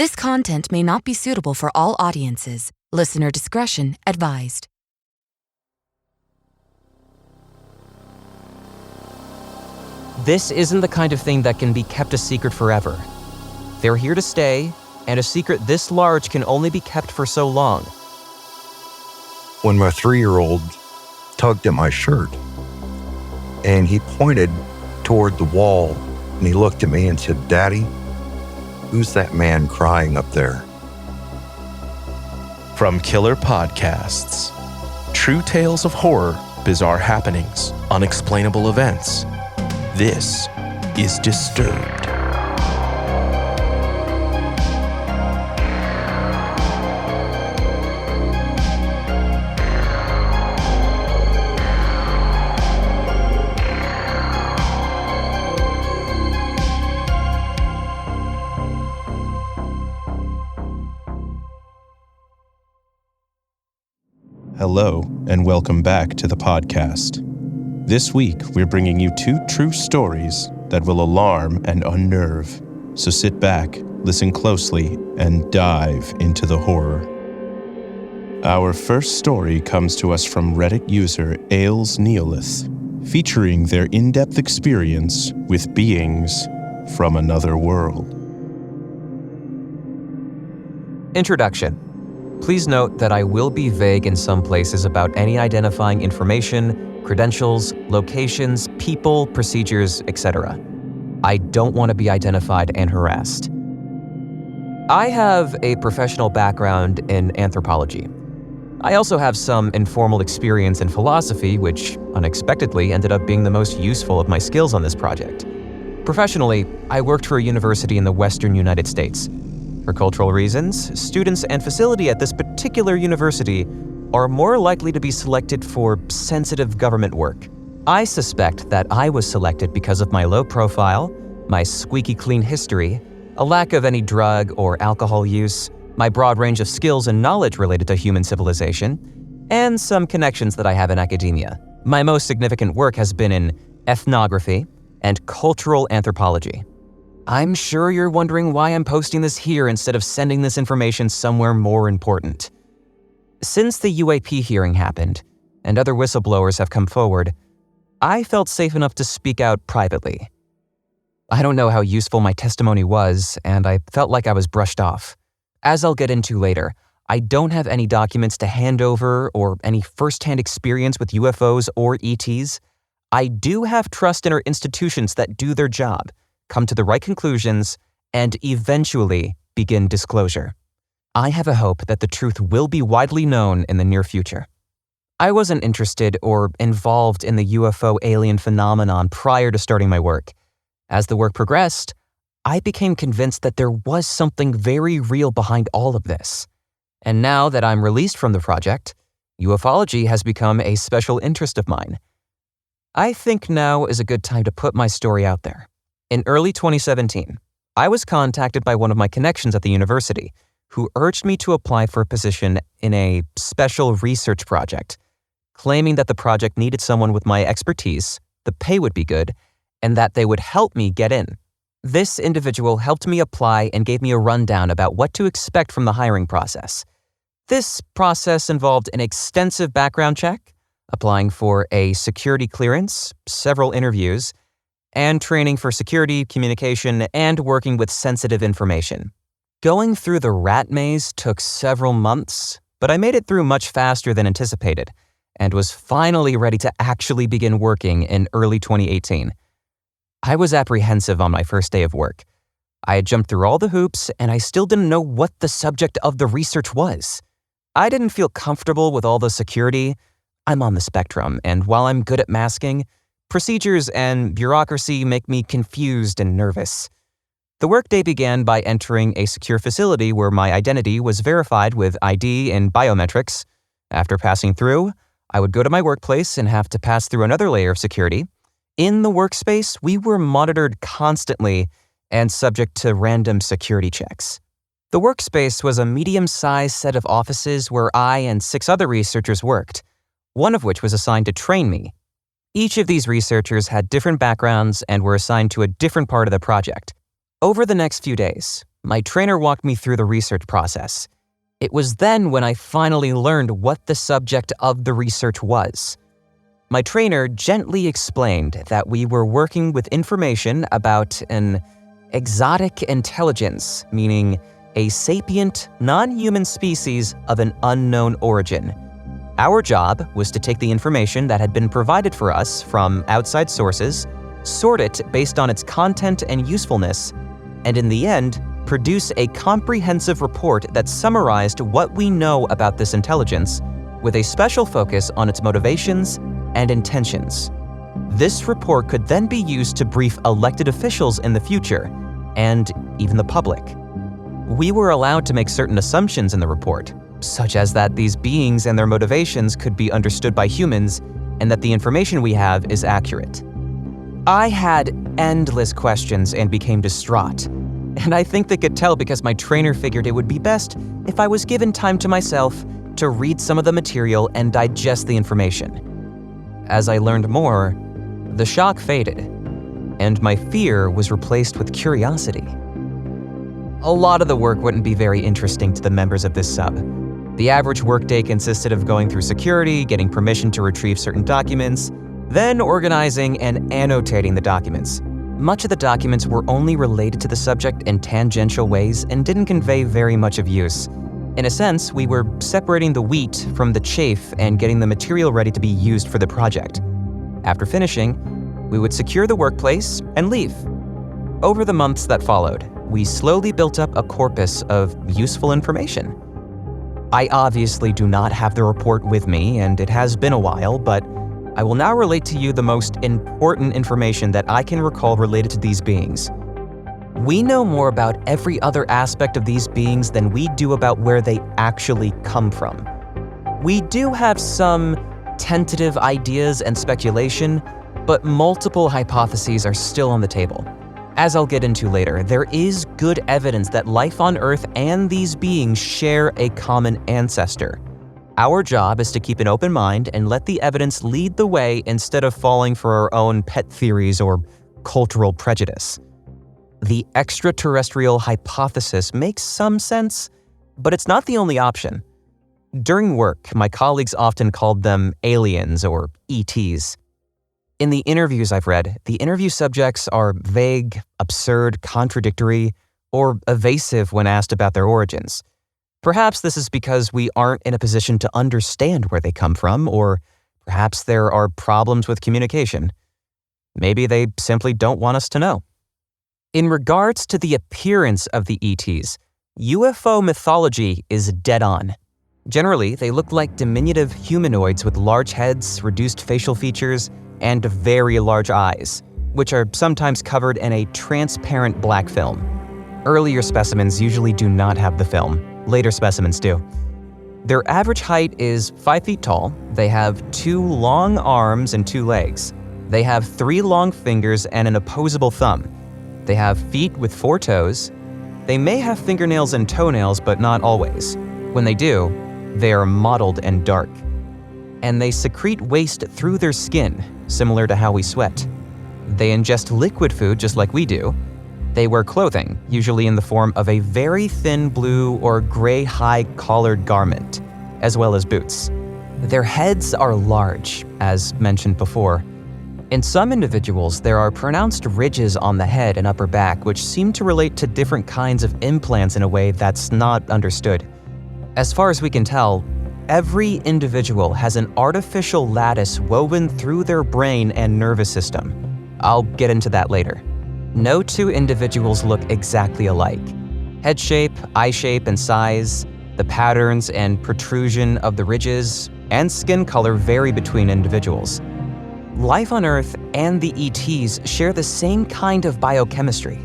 This content may not be suitable for all audiences. Listener discretion advised. This isn't the kind of thing that can be kept a secret forever. They're here to stay, and a secret this large can only be kept for so long. When my 3-year-old tugged at my shirt, and he pointed toward the wall, and he looked at me and said, "Daddy, who's that man crying up there?" From Killer Podcasts, true tales of horror, bizarre happenings, unexplainable events. This is Disturbed. Hello, and welcome back to the podcast. This week, we're bringing you 2 true stories that will alarm and unnerve. So sit back, listen closely, and dive into the horror. Our first story comes to us from Reddit user Ailes Neolith, featuring their in-depth experience with beings from another world. Introduction. Please note that I will be vague in some places about any identifying information, credentials, locations, people, procedures, etc. I don't want to be identified and harassed. I have a professional background in anthropology. I also have some informal experience in philosophy, which unexpectedly ended up being the most useful of my skills on this project. Professionally, I worked for a university in the Western United States. For cultural reasons, students and facility at this particular university are more likely to be selected for sensitive government work. I suspect that I was selected because of my low profile, my squeaky clean history, a lack of any drug or alcohol use, my broad range of skills and knowledge related to human civilization, and some connections that I have in academia. My most significant work has been in ethnography and cultural anthropology. I'm sure you're wondering why I'm posting this here instead of sending this information somewhere more important. Since the UAP hearing happened, and other whistleblowers have come forward, I felt safe enough to speak out privately. I don't know how useful my testimony was, and I felt like I was brushed off. As I'll get into later, I don't have any documents to hand over or any first-hand experience with UFOs or ETs. I do have trust in our institutions that do their job, come to the right conclusions, and eventually begin disclosure. I have a hope that the truth will be widely known in the near future. I wasn't interested or involved in the UFO alien phenomenon prior to starting my work. As the work progressed, I became convinced that there was something very real behind all of this. And now that I'm released from the project, ufology has become a special interest of mine. I think now is a good time to put my story out there. In early 2017, I was contacted by one of my connections at the university who urged me to apply for a position in a special research project, claiming that the project needed someone with my expertise, the pay would be good, and that they would help me get in. This individual helped me apply and gave me a rundown about what to expect from the hiring process. This process involved an extensive background check, applying for a security clearance, several interviews, and training for security, communication, and working with sensitive information. Going through the rat maze took several months, but I made it through much faster than anticipated, and was finally ready to actually begin working in early 2018. I was apprehensive on my first day of work. I had jumped through all the hoops, and I still didn't know what the subject of the research was. I didn't feel comfortable with all the security. I'm on the spectrum, and while I'm good at masking, procedures and bureaucracy make me confused and nervous. The workday began by entering a secure facility where my identity was verified with ID and biometrics. After passing through, I would go to my workplace and have to pass through another layer of security. In the workspace, we were monitored constantly and subject to random security checks. The workspace was a medium-sized set of offices where I and 6 other researchers worked, one of which was assigned to train me. Each of these researchers had different backgrounds and were assigned to a different part of the project. Over the next few days, My trainer walked me through the research process. It was then when I finally learned what the subject of the research was. My trainer gently explained that we were working with information about an exotic intelligence, meaning a sapient, non-human species of an unknown origin. Our job was to take the information that had been provided for us from outside sources, sort it based on its content and usefulness, and in the end, produce a comprehensive report that summarized what we know about this intelligence, with a special focus on its motivations and intentions. This report could then be used to brief elected officials in the future, and even the public. We were allowed to make certain assumptions in the report, such as that these beings and their motivations could be understood by humans, and that the information we have is accurate. I had endless questions and became distraught, and I think they could tell because my trainer figured it would be best if I was given time to myself to read some of the material and digest the information. As I learned more, the shock faded, and my fear was replaced with curiosity. A lot of the work wouldn't be very interesting to the members of this sub. The average workday consisted of going through security, getting permission to retrieve certain documents, then organizing and annotating the documents. Much of the documents were only related to the subject in tangential ways and didn't convey very much of use. In a sense, we were separating the wheat from the chaff and getting the material ready to be used for the project. After finishing, we would secure the workplace and leave. Over the months that followed, we slowly built up a corpus of useful information. I obviously do not have the report with me, and it has been a while, but I will now relate to you the most important information that I can recall related to these beings. We know more about every other aspect of these beings than we do about where they actually come from. We do have some tentative ideas and speculation, but multiple hypotheses are still on the table. As I'll get into later, there is good evidence that life on Earth and these beings share a common ancestor. Our job is to keep an open mind and let the evidence lead the way instead of falling for our own pet theories or cultural prejudice. The extraterrestrial hypothesis makes some sense, but it's not the only option. During work, my colleagues often called them aliens or ETs. In the interviews I've read, the interview subjects are vague, absurd, contradictory, or evasive when asked about their origins. Perhaps this is because we aren't in a position to understand where they come from, or perhaps there are problems with communication. Maybe they simply don't want us to know. In regards to the appearance of the ETs, UFO mythology is dead on. Generally, they look like diminutive humanoids with large heads, reduced facial features, and very large eyes, which are sometimes covered in a transparent black film. Earlier specimens usually do not have the film. Later specimens do. Their average height is 5 feet tall. They have 2 long arms and 2 legs. They have 3 long fingers and an opposable thumb. They have feet with 4 toes. They may have fingernails and toenails, but not always. When they do, they are mottled and dark. And they secrete waste through their skin, similar to how we sweat. They ingest liquid food just like we do. They wear clothing, usually in the form of a very thin blue or gray high-collared garment, as well as boots. Their heads are large, as mentioned before. In some individuals, there are pronounced ridges on the head and upper back which seem to relate to different kinds of implants in a way that's not understood. As far as we can tell, every individual has an artificial lattice woven through their brain and nervous system. I'll get into that later. No 2 individuals look exactly alike. Head shape, eye shape, and size, the patterns and protrusion of the ridges, and skin color vary between individuals. Life on Earth and the ETs share the same kind of biochemistry.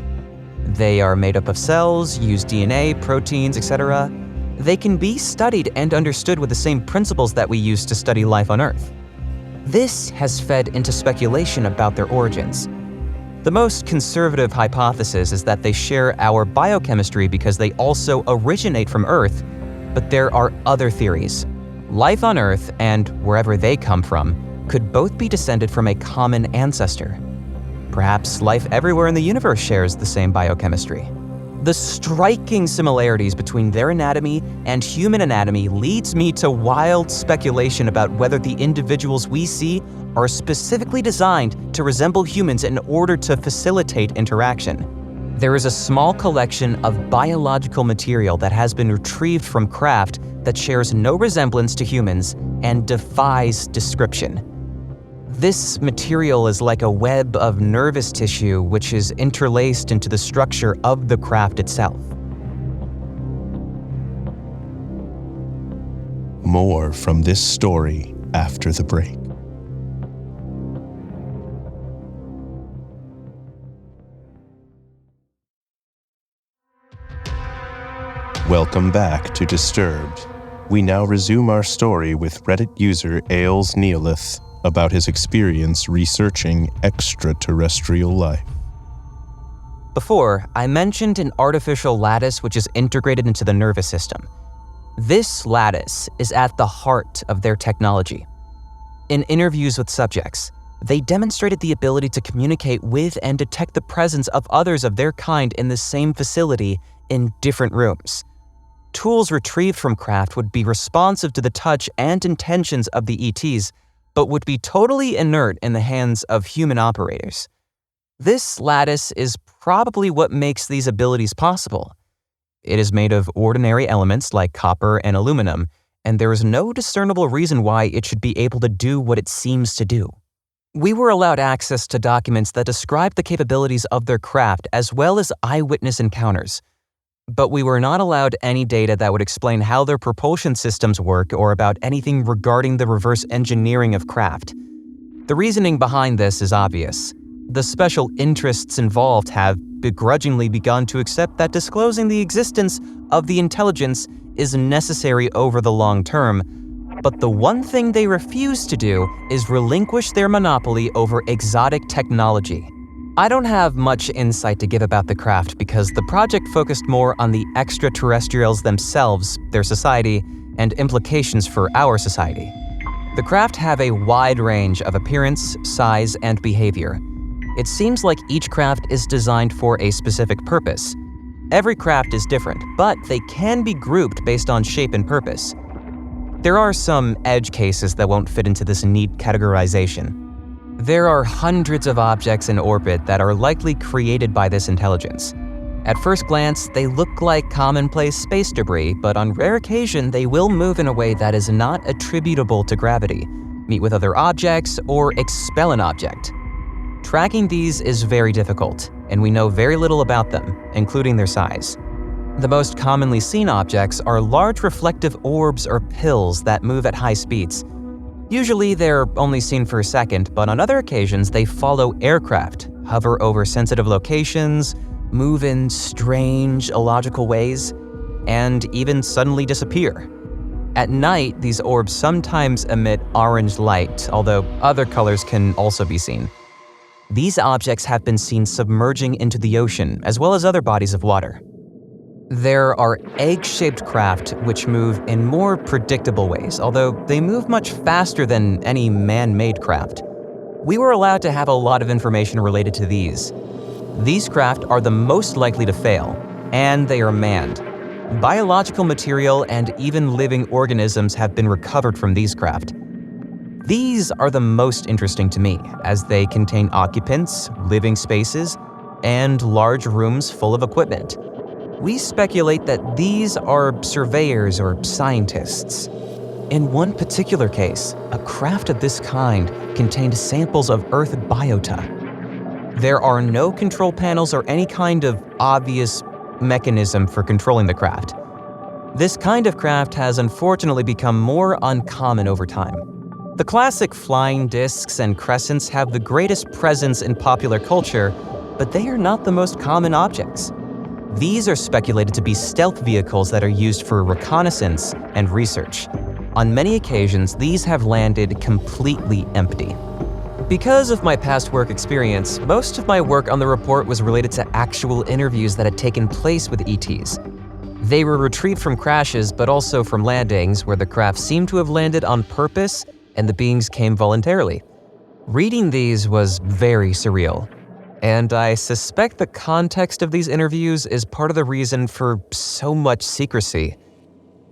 They are made up of cells, use DNA, proteins, etc. They can be studied and understood with the same principles that we use to study life on Earth. This has fed into speculation about their origins. The most conservative hypothesis is that they share our biochemistry because they also originate from Earth, but there are other theories. Life on Earth and wherever they come from could both be descended from a common ancestor. Perhaps life everywhere in the universe shares the same biochemistry. The striking similarities between their anatomy and human anatomy leads me to wild speculation about whether the individuals we see are specifically designed to resemble humans in order to facilitate interaction. There is a small collection of biological material that has been retrieved from craft that shares no resemblance to humans and defies description. This material is like a web of nervous tissue which is interlaced into the structure of the craft itself. More from this story after the break. Welcome back to Disturbed. We now resume our story with Reddit user Ailes Neolith about his experience researching extraterrestrial life. Before, I mentioned an artificial lattice which is integrated into the nervous system. This lattice is at the heart of their technology. In interviews with subjects, they demonstrated the ability to communicate with and detect the presence of others of their kind in the same facility in different rooms. Tools retrieved from craft would be responsive to the touch and intentions of the ETs, but would be totally inert in the hands of human operators. This lattice is probably what makes these abilities possible. It is made of ordinary elements like copper and aluminum, and there is no discernible reason why it should be able to do what it seems to do. We were allowed access to documents that describe the capabilities of their craft as well as eyewitness encounters. But we were not allowed any data that would explain how their propulsion systems work or about anything regarding the reverse engineering of craft. The reasoning behind this is obvious. The special interests involved have begrudgingly begun to accept that disclosing the existence of the intelligence is necessary over the long term, but the one thing they refuse to do is relinquish their monopoly over exotic technology. I don't have much insight to give about the craft because the project focused more on the extraterrestrials themselves, their society, and implications for our society. The craft have a wide range of appearance, size, and behavior. It seems like each craft is designed for a specific purpose. Every craft is different, but they can be grouped based on shape and purpose. There are some edge cases that won't fit into this neat categorization. There are hundreds of objects in orbit that are likely created by this intelligence. At first glance, they look like commonplace space debris, but on rare occasion, they will move in a way that is not attributable to gravity, meet with other objects, or expel an object. Tracking these is very difficult, and we know very little about them, including their size. The most commonly seen objects are large reflective orbs or pills that move at high speeds. Usually they're only seen for a second, but on other occasions they follow aircraft, hover over sensitive locations, move in strange, illogical ways, and even suddenly disappear. At night, these orbs sometimes emit orange light, although other colors can also be seen. These objects have been seen submerging into the ocean, as well as other bodies of water. There are egg-shaped craft which move in more predictable ways, although they move much faster than any man-made craft. We were allowed to have a lot of information related to these. These craft are the most likely to fail, and they are manned. Biological material and even living organisms have been recovered from these craft. These are the most interesting to me, as they contain occupants, living spaces, and large rooms full of equipment. We speculate that these are surveyors or scientists. In one particular case, a craft of this kind contained samples of Earth biota. There are no control panels or any kind of obvious mechanism for controlling the craft. This kind of craft has unfortunately become more uncommon over time. The classic flying discs and crescents have the greatest presence in popular culture, but they are not the most common objects. These are speculated to be stealth vehicles that are used for reconnaissance and research. On many occasions, these have landed completely empty. Because of my past work experience, most of my work on the report was related to actual interviews that had taken place with ETs. They were retrieved from crashes, but also from landings where the craft seemed to have landed on purpose and the beings came voluntarily. Reading these was very surreal. And I suspect the context of these interviews is part of the reason for so much secrecy.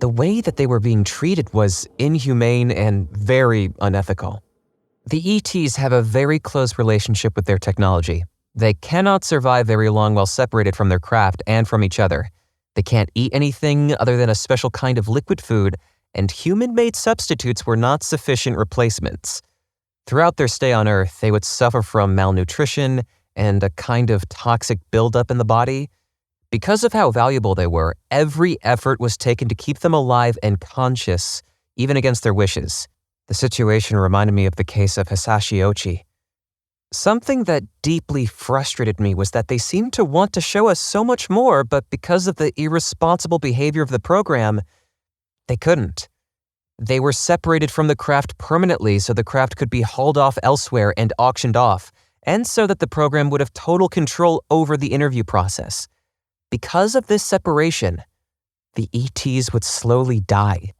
The way that they were being treated was inhumane and very unethical. The ETs have a very close relationship with their technology. They cannot survive very long while separated from their craft and from each other. They can't eat anything other than a special kind of liquid food, and human-made substitutes were not sufficient replacements. Throughout their stay on Earth, they would suffer from malnutrition and a kind of toxic buildup in the body. Because of how valuable they were, every effort was taken to keep them alive and conscious, even against their wishes. The situation reminded me of the case of Hisashi Ochi. Something that deeply frustrated me was that they seemed to want to show us so much more, but because of the irresponsible behavior of the program, they couldn't. They were separated from the craft permanently so the craft could be hauled off elsewhere and auctioned off, and so that the program would have total control over the interview process. Because of this separation, the ETs would slowly die.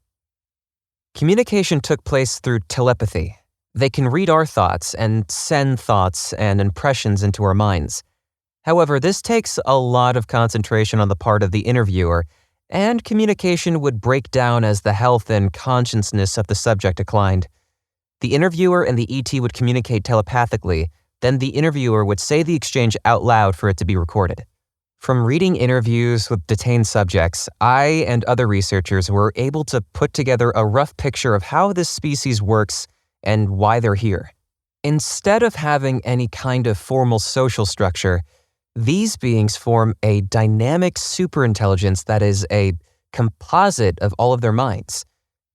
Communication took place through telepathy. They can read our thoughts and send thoughts and impressions into our minds. However, this takes a lot of concentration on the part of the interviewer, and communication would break down as the health and consciousness of the subject declined. The interviewer and the ET would communicate telepathically, then the interviewer would say the exchange out loud for it to be recorded. From reading interviews with detained subjects, I and other researchers were able to put together a rough picture of how this species works and why they're here. Instead of having any kind of formal social structure, these beings form a dynamic superintelligence that is a composite of all of their minds.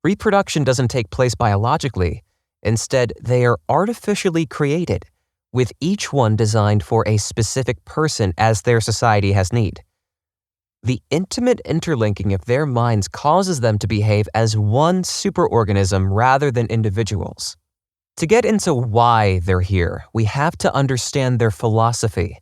Reproduction doesn't take place biologically. Instead, they are artificially created, with each one designed for a specific person as their society has need. The intimate interlinking of their minds causes them to behave as one superorganism rather than individuals. To get into why they're here, we have to understand their philosophy.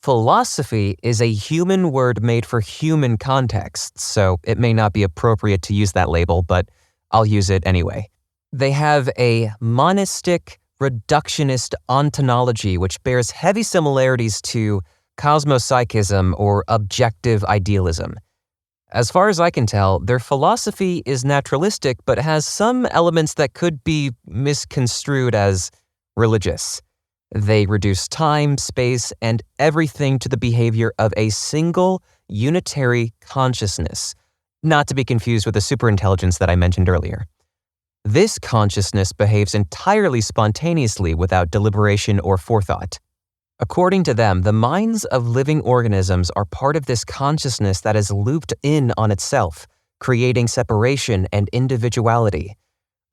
Philosophy is a human word made for human contexts, so it may not be appropriate to use that label, but I'll use it anyway. They have a monistic, reductionist ontology which bears heavy similarities to cosmopsychism or objective idealism. As far as I can tell, their philosophy is naturalistic but has some elements that could be misconstrued as religious. They reduce time, space, and everything to the behavior of a single, unitary consciousness, not to be confused with the superintelligence that I mentioned earlier. This consciousness behaves entirely spontaneously without deliberation or forethought. According to them, the minds of living organisms are part of this consciousness that is looped in on itself, creating separation and individuality.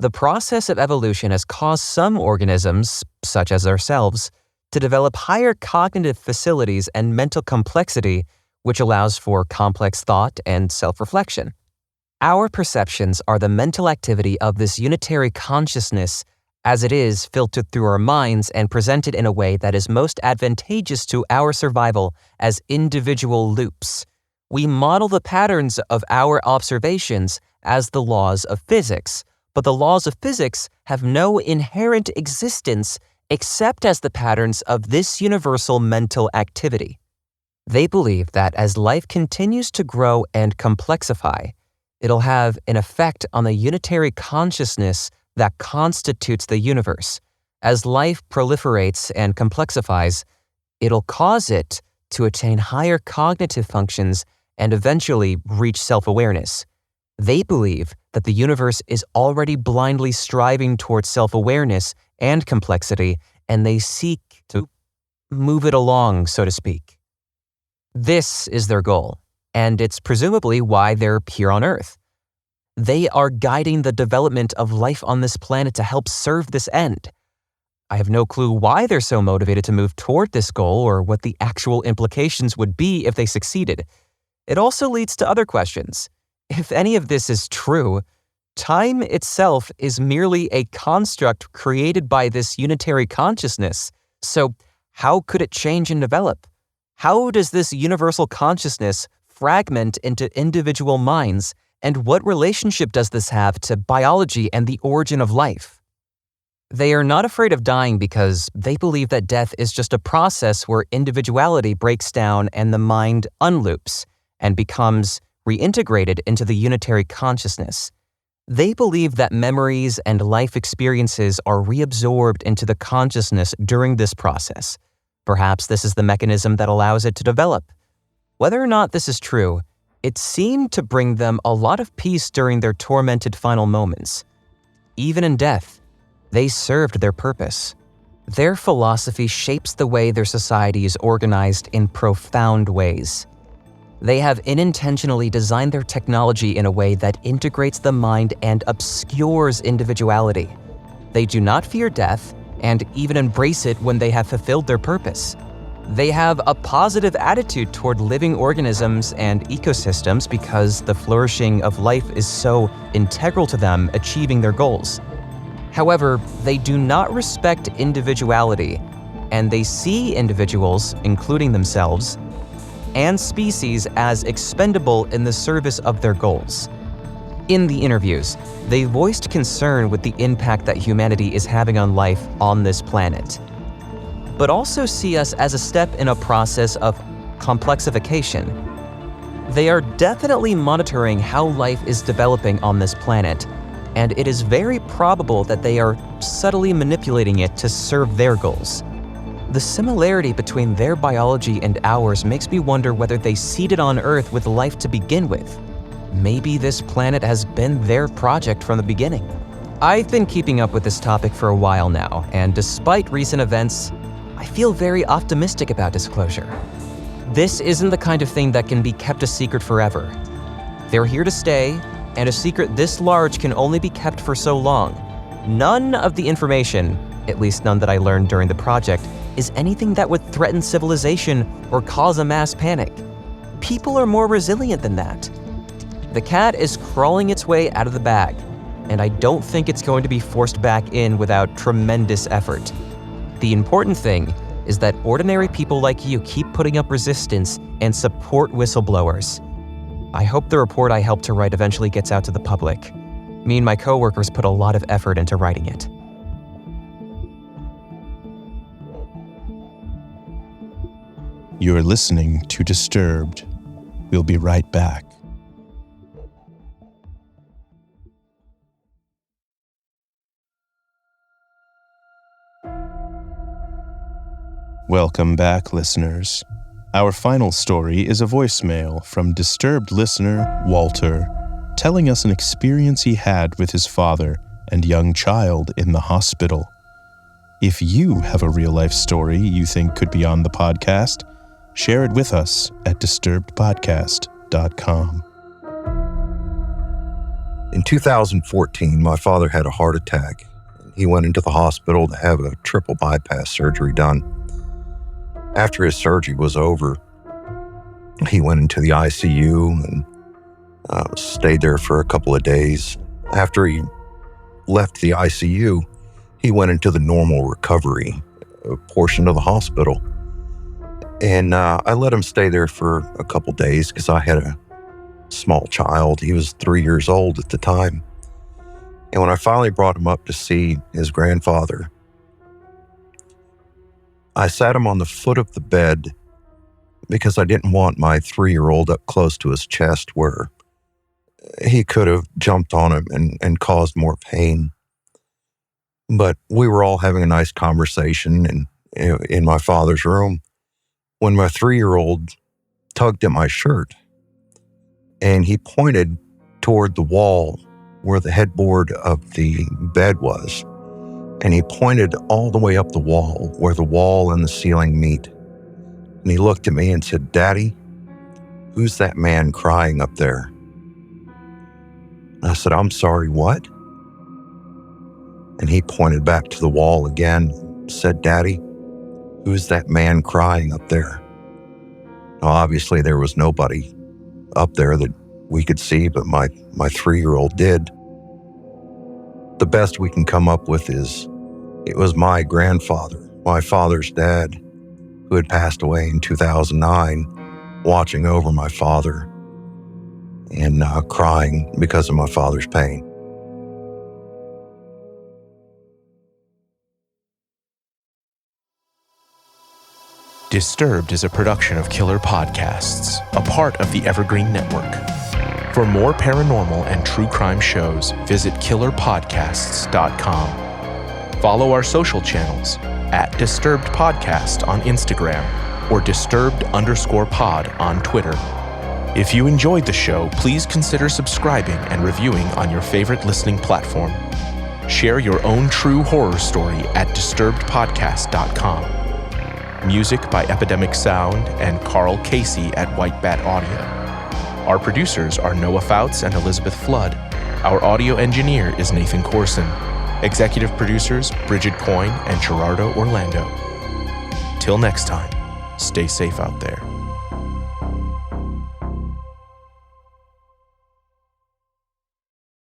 The process of evolution has caused some organisms, such as ourselves, to develop higher cognitive facilities and mental complexity, which allows for complex thought and self-reflection. Our perceptions are the mental activity of this unitary consciousness as it is filtered through our minds and presented in a way that is most advantageous to our survival as individual loops. We model the patterns of our observations as the laws of physics, but the laws of physics have no inherent existence except as the patterns of this universal mental activity. They believe that as life continues to grow and complexify, it'll have an effect on the unitary consciousness that constitutes the universe. As life proliferates and complexifies, it'll cause it to attain higher cognitive functions and eventually reach self-awareness. They believe that the universe is already blindly striving towards self-awareness and complexity, and they seek to move it along, so to speak. This is their goal, and it's presumably why they're here on Earth. They are guiding the development of life on this planet to help serve this end. I have no clue why they're so motivated to move toward this goal or what the actual implications would be if they succeeded. It also leads to other questions. If any of this is true, time itself is merely a construct created by this unitary consciousness. So how could it change and develop? How does this universal consciousness fragment into individual minds, and what relationship does this have to biology and the origin of life? They are not afraid of dying because they believe that death is just a process where individuality breaks down and the mind unloops and becomes reintegrated into the unitary consciousness. They believe that memories and life experiences are reabsorbed into the consciousness during this process. Perhaps this is the mechanism that allows it to develop. Whether or not this is true, it seemed to bring them a lot of peace during their tormented final moments. Even in death, they served their purpose. Their philosophy shapes the way their society is organized in profound ways. They have unintentionally designed their technology in a way that integrates the mind and obscures individuality. They do not fear death and even embrace it when they have fulfilled their purpose. They have a positive attitude toward living organisms and ecosystems because the flourishing of life is so integral to them achieving their goals. However, they do not respect individuality, and they see individuals, including themselves, and species as expendable in the service of their goals. In the interviews, they voiced concern with the impact that humanity is having on life on this planet, but also see us as a step in a process of complexification. They are definitely monitoring how life is developing on this planet, and it is very probable that they are subtly manipulating it to serve their goals. The similarity between their biology and ours makes me wonder whether they seeded on Earth with life to begin with. Maybe this planet has been their project from the beginning. I've been keeping up with this topic for a while now, and despite recent events, I feel very optimistic about disclosure. This isn't the kind of thing that can be kept a secret forever. They're here to stay, and a secret this large can only be kept for so long. None of the information, at least none that I learned during the project, is anything that would threaten civilization or cause a mass panic. People are more resilient than that. The cat is crawling its way out of the bag, and I don't think it's going to be forced back in without tremendous effort. The important thing is that ordinary people like you keep putting up resistance and support whistleblowers. I hope the report I helped to write eventually gets out to the public. Me and my coworkers put a lot of effort into writing it. You're listening to Disturbed. We'll be right back. Welcome back, listeners. Our final story is a voicemail from disturbed listener Walter, telling us an experience he had with his father and young child in the hospital. If you have a real-life story you think could be on the podcast, share it with us at disturbedpodcast.com. In 2014, my father had a heart attack. He went into the hospital to have a triple bypass surgery done. After his surgery was over, he went into the ICU and stayed there for a couple of days. After he left the ICU, he went into the normal recovery portion of the hospital. And I let him stay there for a couple days because I had a small child. He was 3 years old at the time. And when I finally brought him up to see his grandfather, I sat him on the foot of the bed because I didn't want my 3-year-old up close to his chest where he could have jumped on him and caused more pain. But we were all having a nice conversation in my father's room when my 3-year-old tugged at my shirt and he pointed toward the wall where the headboard of the bed was. And he pointed all the way up the wall where the wall and the ceiling meet. And he looked at me and said, "Daddy, who's that man crying up there?" And I said, "I'm sorry, what?" And he pointed back to the wall again and said, "Daddy, who's that man crying up there?" Now, obviously, there was nobody up there that we could see, but my 3-year-old did. The best we can come up with is it was my grandfather, my father's dad, who had passed away in 2009, watching over my father and crying because of my father's pain. Disturbed is a production of Killer Podcasts, a part of the Evergreen Network. For more paranormal and true crime shows, visit killerpodcasts.com. Follow our social channels at Disturbed Podcast on Instagram or Disturbed_pod on Twitter. If you enjoyed the show, please consider subscribing and reviewing on your favorite listening platform. Share your own true horror story at disturbedpodcast.com. Music by Epidemic Sound and Carl Casey at White Bat Audio. Our producers are Noah Fouts and Elizabeth Flood. Our audio engineer is Nathan Corson. Executive producers Bridget Coyne and Gerardo Orlando. Till next time, stay safe out there.